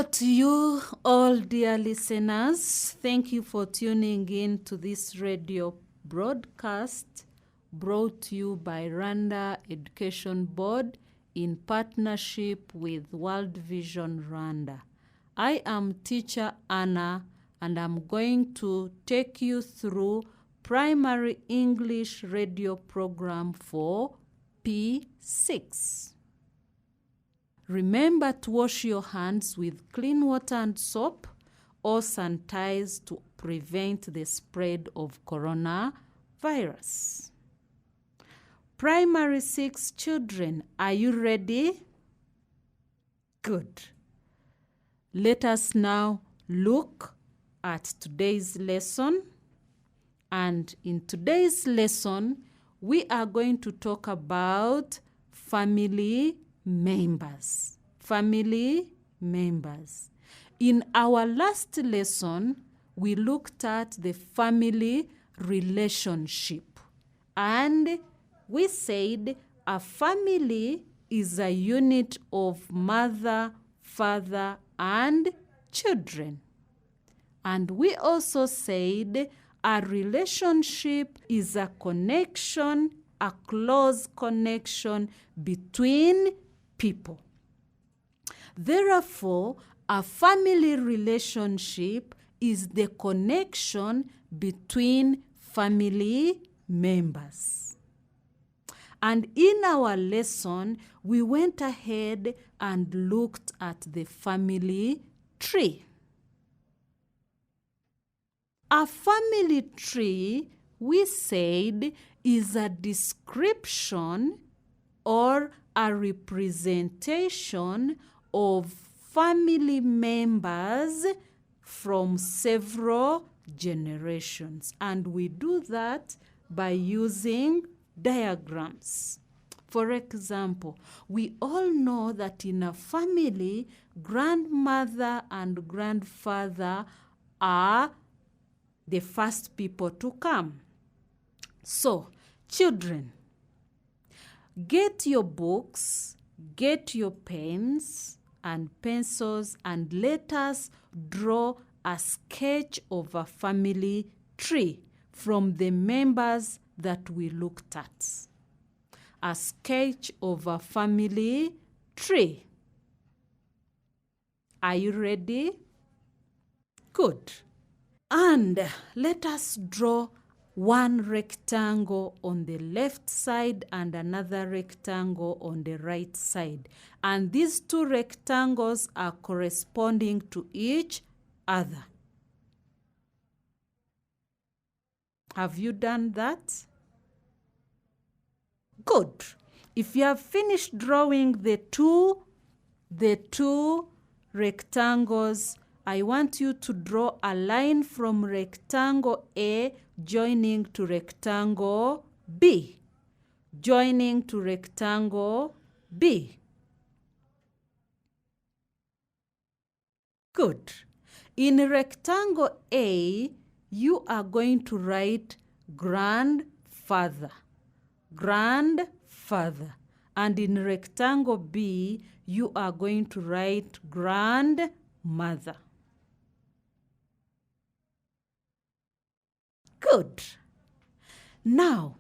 Hello to you all, dear listeners. Thank you for tuning in to this radio broadcast brought to you by Rwanda Education Board in partnership with World Vision Rwanda. I am teacher Anna, and I'm going to take you through primary English radio program for P6. Remember to wash your hands with clean water and soap or sanitize to prevent the spread of coronavirus. Primary 6 children, are you ready? Good. Let us now look at today's lesson. And in today's lesson, we are going to talk about family members. Family members. In our last lesson, we looked at the family relationship. And we said a family is a unit of mother, father, and children. And we also said a relationship is a connection, a close connection between people. Therefore, a family relationship is the connection between family members. And in our lesson, we went ahead and looked at the family tree. A family tree, we said, is a description or a representation of family members from several generations. And we do that by using diagrams. For example, we all know that in a family, grandmother and grandfather are the first people to come. So, children, get your books, get your pens and pencils, and let us draw a sketch of a family tree from the members that we looked at. A sketch of a family tree. Are you ready? Good. And let us draw one rectangle on the left side and another rectangle on the right side. And these two rectangles are corresponding to each other. Have you done that? Good. If you have finished drawing the two rectangles, I want you to draw a line from rectangle A joining to rectangle B. Joining to rectangle B. Good. In rectangle A, you are going to write grandfather. Grandfather. And in rectangle B, you are going to write grandmother. Good. Now,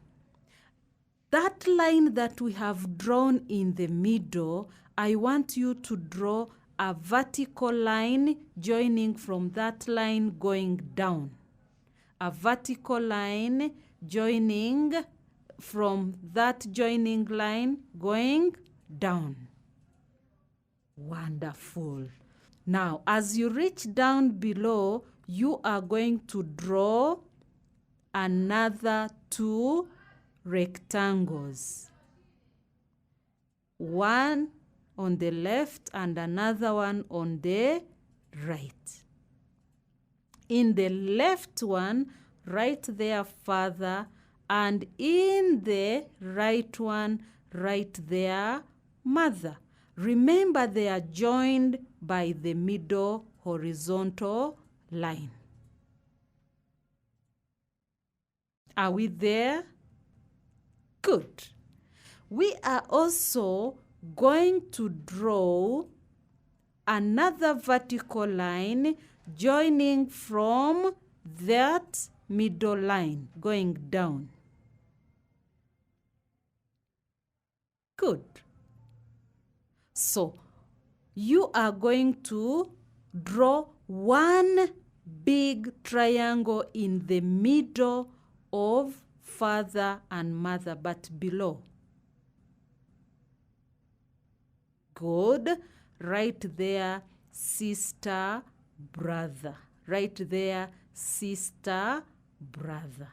that line that we have drawn in the middle, I want you to draw a vertical line joining from that line going down. A vertical line joining from that joining line going down. Wonderful. Now, as you reach down below, you are going to draw another two rectangles. One on the left and another one on the right. In the left one, write there father, and in the right one, write there mother. Remember, they are joined by the middle horizontal line. Are we there? Good. We are also going to draw another vertical line joining from that middle line going down. Good. So you are going to draw one big triangle in the middle of father and mother, but below. Good. Right there, sister, brother. Right there, sister, brother.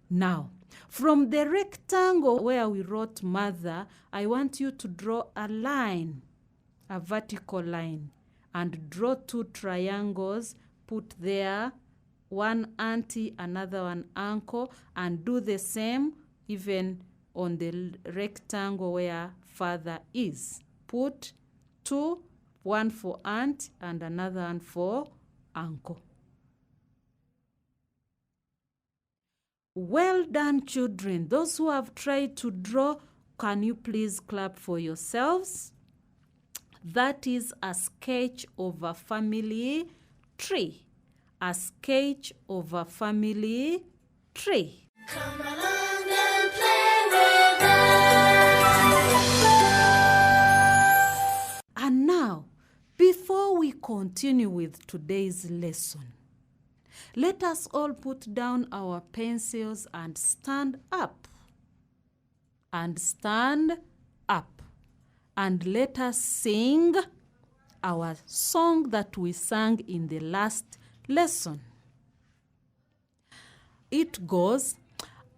Now, from the rectangle where we wrote mother, I want you to draw a line, a vertical line, and draw two triangles. Put there one auntie, another one uncle, and do the same even on the rectangle where father is. Put two, one for aunt and another one for uncle. Well done, children. Those who have tried to draw, can you please clap for yourselves? That is a sketch of a family tree. A sketch of a family tree. Come along and play with us. And now, before we continue with today's lesson, let us all put down our pencils and stand up. And stand up. And let us sing our song that we sang in the last lesson. It goes,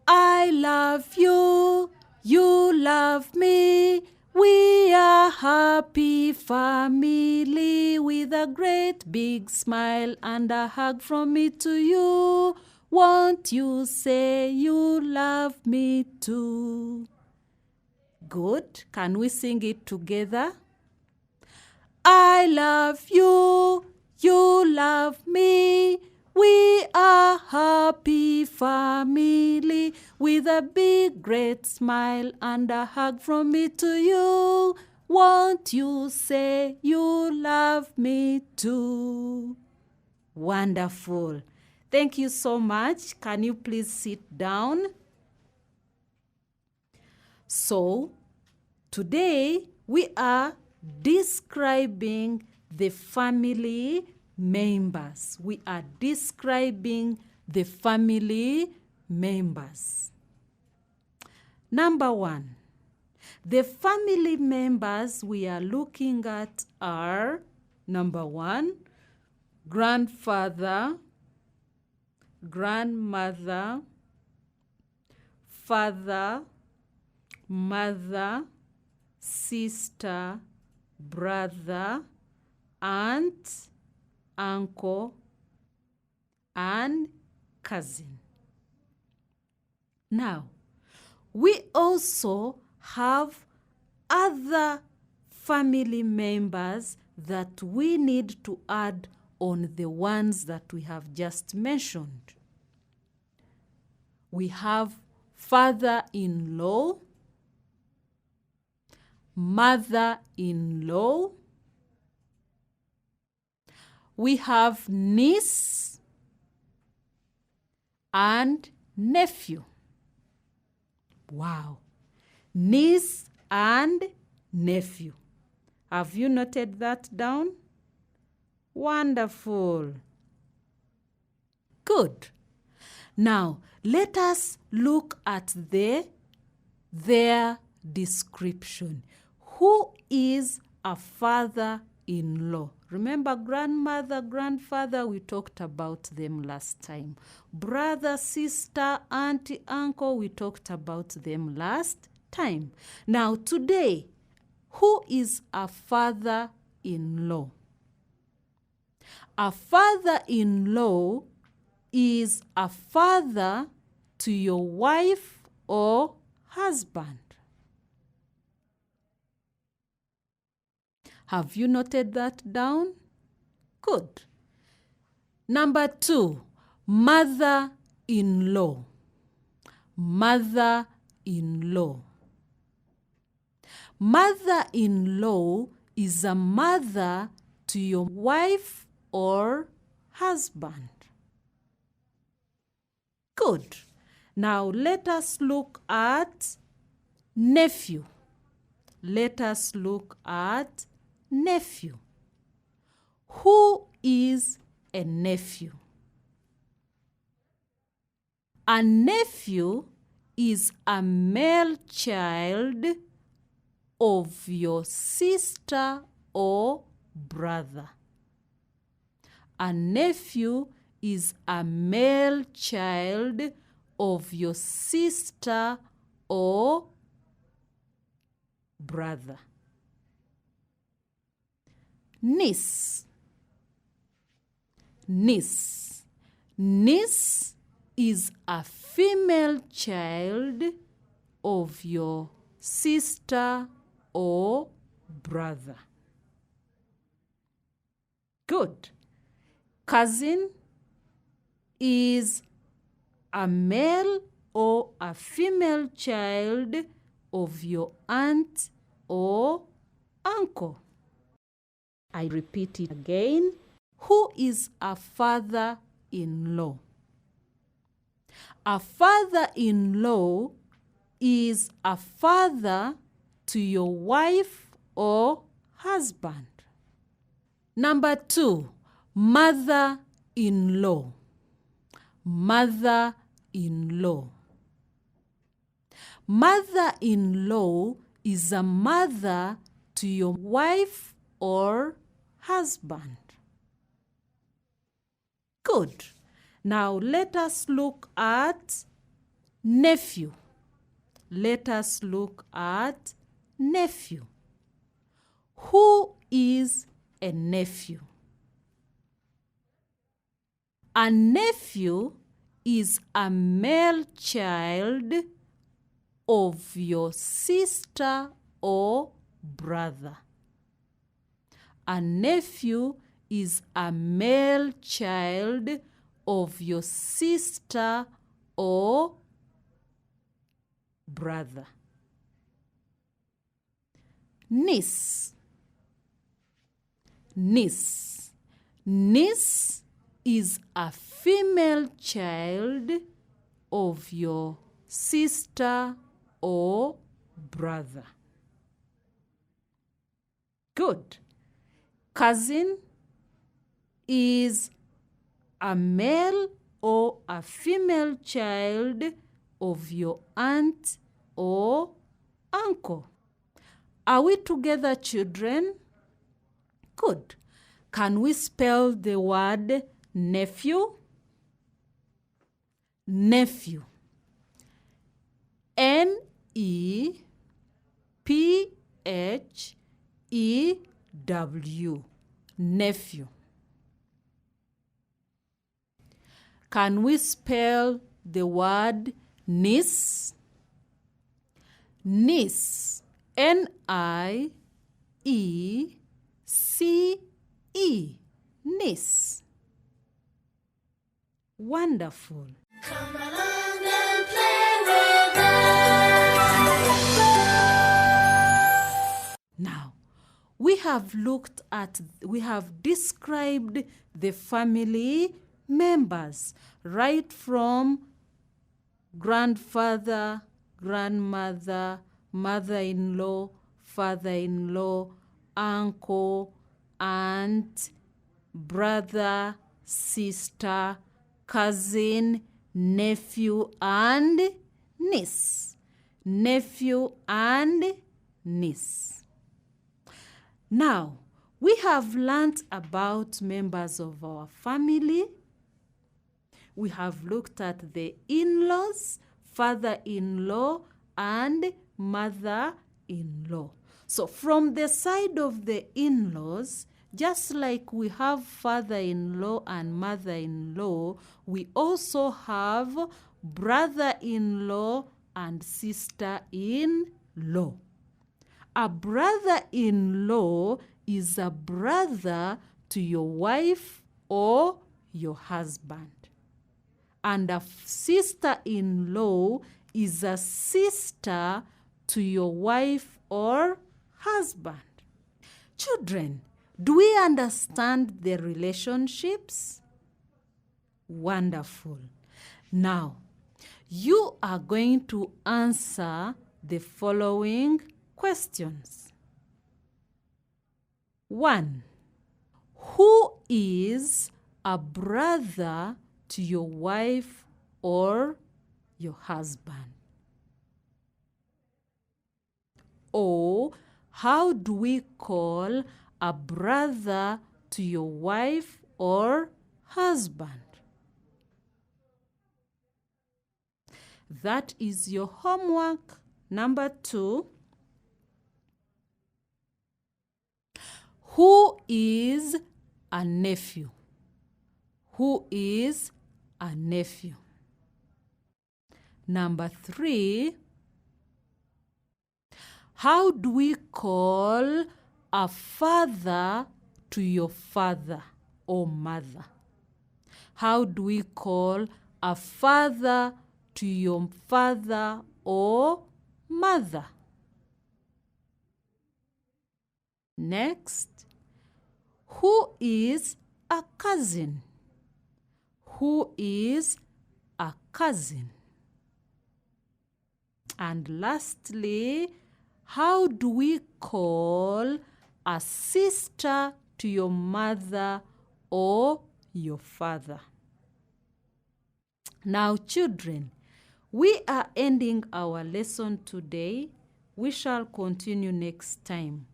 I love you, you love me, we are happy family with a great big smile and a hug from me to you. Won't you say you love me too? Good. Can we sing it together? I love you, you love me, we are happy family with a big great smile and a hug from me to you. Won't you say you love me too? Wonderful. Thank you so much. Can you please sit down? So, today we are describing the family members. We are describing the family members. Number one, the family members we are looking at are, number one, grandfather, grandmother, father, mother, sister, brother, aunt, uncle, and cousin. Now, we also have other family members that we need to add on the ones that we have just mentioned. We have father-in-law, mother-in-law, we have niece and nephew. Wow. Niece and nephew. Have you noted that down? Wonderful. Good. Now, let us look at their description. Who is a father-in-law? Remember grandmother, grandfather, we talked about them last time. Brother, sister, auntie, uncle, we talked about them last time. Now today, who is a father-in-law? A father-in-law is a father to your wife or husband. Have you noted that down? Good. Number two, mother-in-law. Mother-in-law. Mother-in-law is a mother to your wife or husband. Good. Now let us look at nephew. Let us look at nephew. Who is a nephew? A nephew is a male child of your sister or brother. A nephew is a male child of your sister or brother. Niece. Niece. Niece is a female child of your sister or brother. Good. Cousin is a male or a female child of your aunt or uncle. I repeat it again. Who is a father-in-law? A father-in-law is a father to your wife or husband. Number 2, mother-in-law. Mother-in-law. Mother-in-law is a mother to your wife or husband. Good. Now let us look at nephew. Let us look at nephew. Who is a nephew? A nephew is a male child of your sister or brother. A nephew is a male child of your sister or brother. Niece. Niece. Niece is a female child of your sister or brother. Good. Cousin is a male or a female child of your aunt or uncle. Are we together, children? Good. Can we spell the word nephew? Nephew. N-E-P-H-E-W. Nephew. Can we spell the word niece? Niece. N-I-E-C-E. Niece. Wonderful. Come along and play with us. Now, we have described the family members right from grandfather, grandmother, mother-in-law, father-in-law, uncle, aunt, brother, sister, cousin, nephew, and niece. Nephew and niece. Now, we have learned about members of our family. We have looked at the in-laws, father-in-law, and mother-in-law. So from the side of the in-laws, just like we have father-in-law and mother-in-law, we also have brother-in-law and sister-in-law. A brother-in-law is a brother to your wife or your husband. And a sister-in-law is a sister to your wife or husband. Children, do we understand the relationships? Wonderful. Now, you are going to answer the following questions. 1. Who is a brother to your wife or your husband? Or how do we call a brother to your wife or husband? That is your homework. Number 2. Who is a nephew? Who is a nephew? Number 3. How do we call a father to your father or mother? How do we call a father to your father or mother? Next, who is a cousin? Who is a cousin? And lastly, how do we call a sister to your mother or your father? Now, children, we are ending our lesson today. We shall continue next time.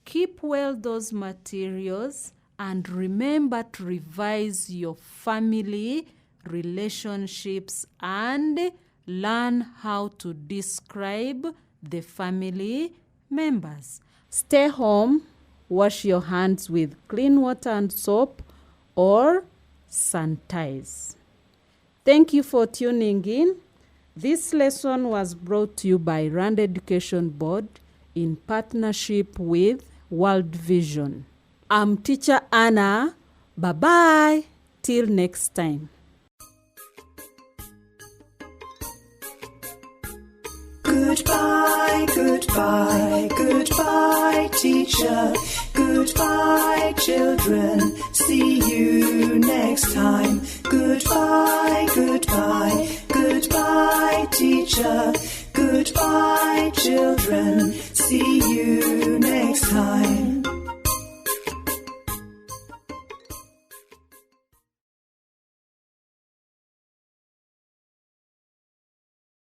Keep well those materials and remember to revise your family relationships and learn how to describe the family members. Stay home, wash your hands with clean water and soap or sanitize. Thank you for tuning in. This lesson was brought to you by Rwanda Education Board in partnership with World Vision. I'm Teacher Anna. Bye-bye. Till next time. Goodbye, goodbye, goodbye, teacher. Goodbye, children. See you next time. Goodbye, goodbye, goodbye, teacher. Goodbye, children. See you next time.